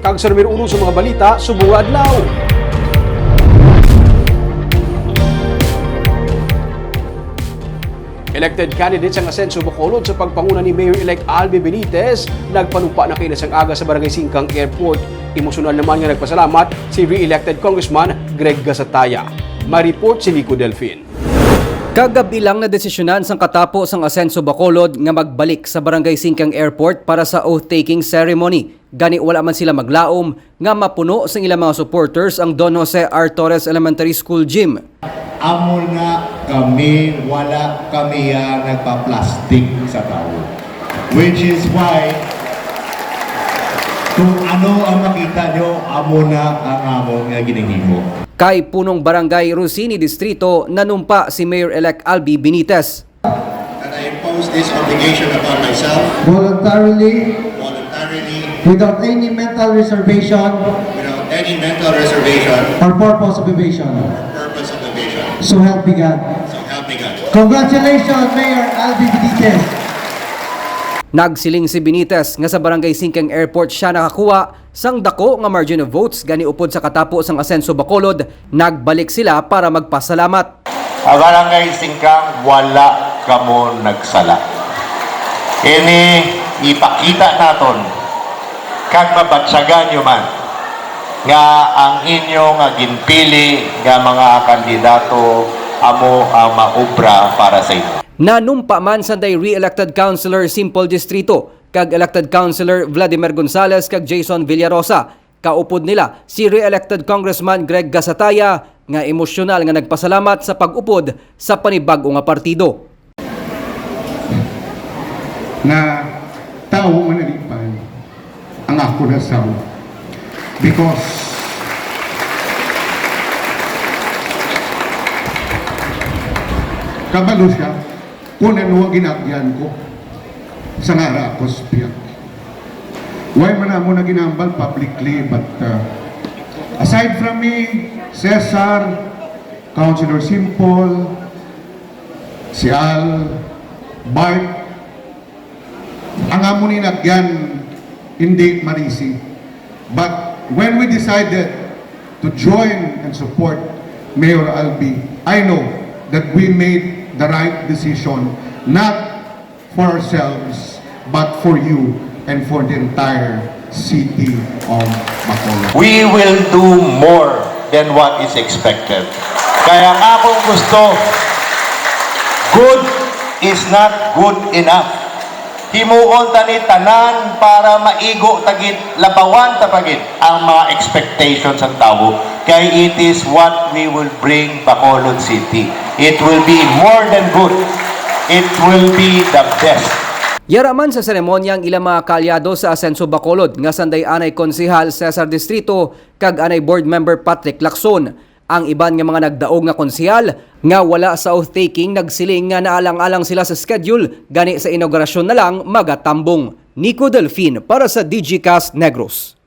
Kag sa numero 1 sa mga balita, subong adlaw. Elected candidates ang Asenso Bacolod sa pagpanguna ni Mayor-elect Albi Benitez, nagpanumpa na kinas ang aga sa Barangay Singkang Airport. Emosyonal naman nga nagpasalamat si re-elected Congressman Greg Gasataya. Ma-report si Nico Delfin. Kagabi lang na desisyonan sang katapos ang Asenso Bacolod nga magbalik sa Barangay Singkang Airport para sa oath-taking ceremony. Gani wala man sila maglaom nga mapuno sa ilang mga supporters ang Don Jose R. Torres Elementary School Gym. Amol nga kami, wala kami nagpa-plastic sa tao. Which is why, kung ano ang makita nyo, amo na ang among ginihimo. Kay punong Barangay Rosini Distrito, nanumpa si Mayor-elect Albi Benitez. That I impose this obligation upon myself, voluntarily, without any mental reservation or purpose of evasion. So help me God. Congratulations, Mayor Albi Benitez. Nagsiling si Benitez nga sa Barangay Singkang Airport siya nakakuha sang dako nga margin of votes gani upod sa katapos ang Asenso Bacolod. Nagbalik sila para magpasalamat. Ang Barangay Singkang wala kamo nagsala. Ini ipakita naton kag mabatsagan nyo man nga ang inyong ginpili nga mga kandidato amo ang maubra para sa inyo. Nanumpa man sanday re-elected Councilor Simple Distrito kag elected Councilor Vladimir Gonzales kag Jason Villarosa. Kaupod nila si re-elected Congressman Greg Gasataya nga emosyonal nga nagpasalamat sa pag-upod sa panibag-o nga partido. Na tao manalipan ang ako na sa because kabalo siya kung ano ang ginagyan ko sa ngara ako spiyak. Why man mo na ginambal publicly, but aside from me, Cesar, Councilor Simple, si Al, Bart, ang amo ni nagyan hindi marisi. But when we decided to join and support Mayor Albi, I know that we made the right decision, not for ourselves, but for you and for the entire city of Bacolod. We will do more than what is expected. Kaya nga kung gusto, good is not good enough. Himuon tani tanan para maigo tagit labawan tapagit ang mga expectations ng tao. Kaya it is what we will bring Bacolod City. It will be more than good. It will be the best. Yaraman sa seremonya ang ilang mga kalyado sa Asenso Bacolod nga sanday anay konsehal Cesar Distrito kag anay board member Patrick Lacson. Ang iban nga mga nagdaog nga konsehal nga wala sa oath-taking nagsiling nga naalang-alang sila sa schedule gani sa inaugurasyon na lang magatambong. Nico Delfin para sa DigiCast Negros.